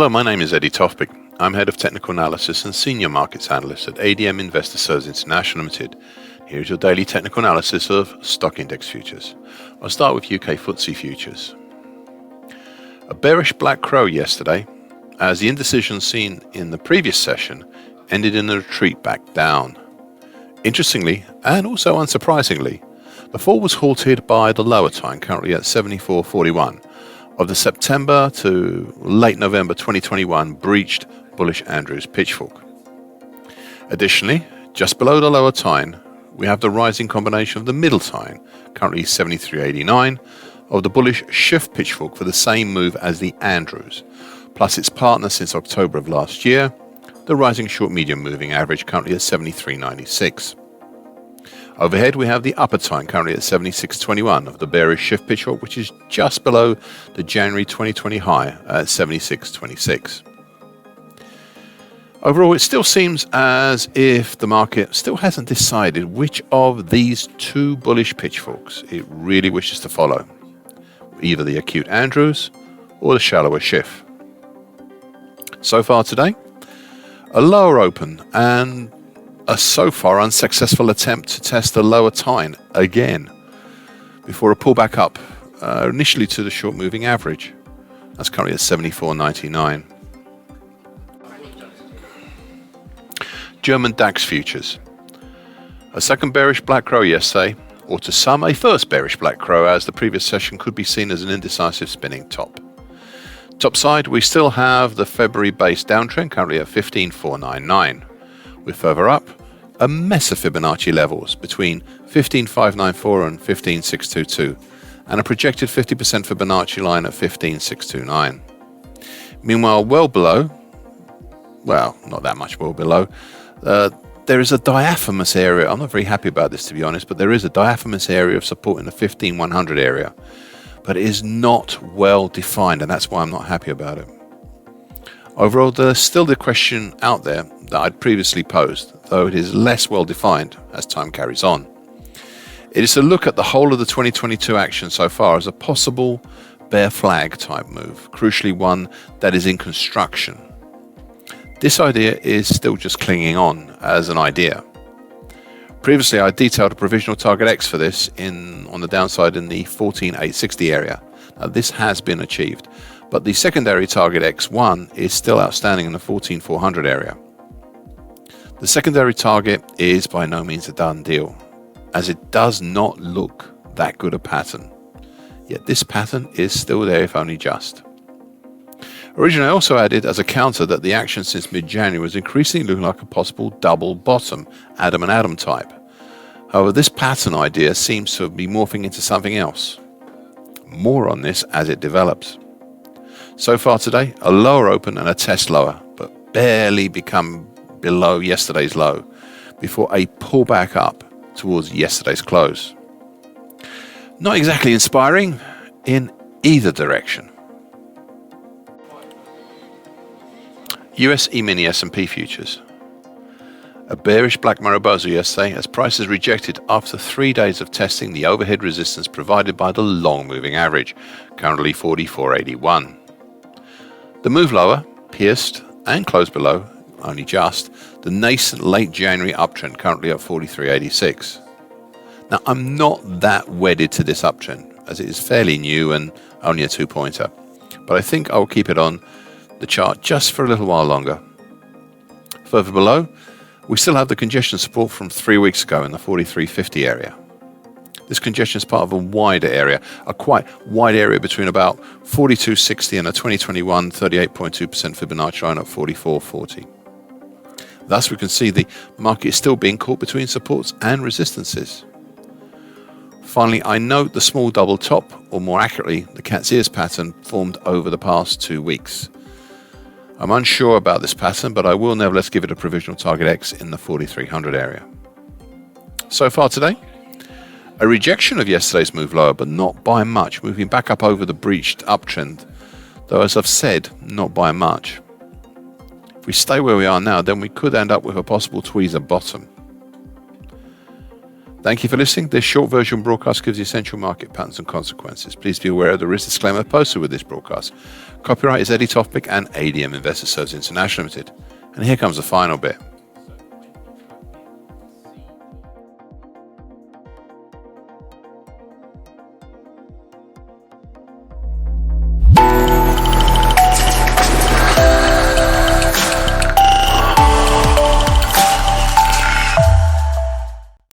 Hello, my name is Eddie Tofpik. I'm Head of Technical Analysis and Senior Markets Analyst at ADM Investor Services International Limited. Here's your daily technical analysis of stock index futures. I'll start with UK FTSE futures. A bearish black crow yesterday, as the indecision seen in the previous session ended in a retreat back down. Interestingly, and also unsurprisingly, the fall was halted by the lower time, currently at 74.41, of the September to late November 2021 breached bullish Andrews pitchfork. Additionally, just below the lower time, we have the rising combination of the middle time, currently 73.89, of the bullish shift pitchfork for the same move as the Andrews, plus its partner since October of last year, the rising short medium moving average, currently at 73.96. Overhead, we have the upper time, currently at 76.21 of the bearish shift pitchfork, which is just below the January 2020 high at 76.26. Overall, it still seems as if the market still hasn't decided which of these two bullish pitchforks it really wishes to follow, either the acute Andrews or the shallower shift. So far today, a lower open and a so far unsuccessful attempt to test the lower time again before a pullback up initially to the short moving average. That's currently at 74.99. German DAX futures. A second bearish black crow yesterday, or to some a first bearish black crow, as the previous session could be seen as an indecisive spinning top. Topside, we still have the February base downtrend, currently at 15.499. With further up, a mess of Fibonacci levels between 15.594 and 15.622, and a projected 50% Fibonacci line at 15.629. Meanwhile, well below, well, not that much well below, there is a diaphanous area. I'm not very happy about this, to be honest, but there is a diaphanous area of support in the 15.100 area, but it is not well defined, and that's why I'm not happy about it. Overall, there's still the question out there that I'd previously posed, though it is less well defined as time carries on. It is to look at the whole of the 2022 action so far as a possible bear flag type move, crucially one that is in construction. This idea is still just clinging on as an idea. Previously, I detailed a provisional target X for this on the downside in the 14.860 area. Now, this has been achieved, but the secondary target X1 is still outstanding in the 14.400 area. The secondary target is by no means a done deal, as it does not look that good a pattern. Yet this pattern is still there, if only just. Originally, I also added as a counter that the action since mid-January was increasingly looking like a possible double bottom, Adam and Adam type. However, this pattern idea seems to be morphing into something else. More on this as it develops. So far today, a lower open and a test lower, but barely become below yesterday's low before a pullback up towards yesterday's close. Not exactly inspiring in either direction. US E-mini S&P futures. A bearish black Maribosa yesterday as prices rejected after 3 days of testing the overhead resistance provided by the long moving average, currently 44.81. The move lower pierced and closed below, only just, the nascent late January uptrend, currently at 43.86. Now, I'm not that wedded to this uptrend, as it is fairly new and only a 2-pointer, but I think I will keep it on the chart just for a little while longer. Further below, we still have the congestion support from 3 weeks ago in the 43.50 area. This congestion is part of a wider area, a quite wide area between about 42.60 and a 2021 38.2% Fibonacci line at 44.40. Thus, we can see the market is still being caught between supports and resistances. Finally, I note the small double top, or more accurately, the cat's ears pattern formed over the past 2 weeks. I'm unsure about this pattern, but I will nevertheless give it a provisional target X in the 4300 area. So far today, a rejection of yesterday's move lower, but not by much, moving back up over the breached uptrend, though as I've said, not by much. If we stay where we are now, then we could end up with a possible tweezer bottom. Thank you for listening. This short version broadcast gives the essential market patterns and consequences. Please be aware of the risk disclaimer posted with this broadcast. Copyright is Eddie Tofpik and ADM Investor Services International Limited. And here comes the final bit.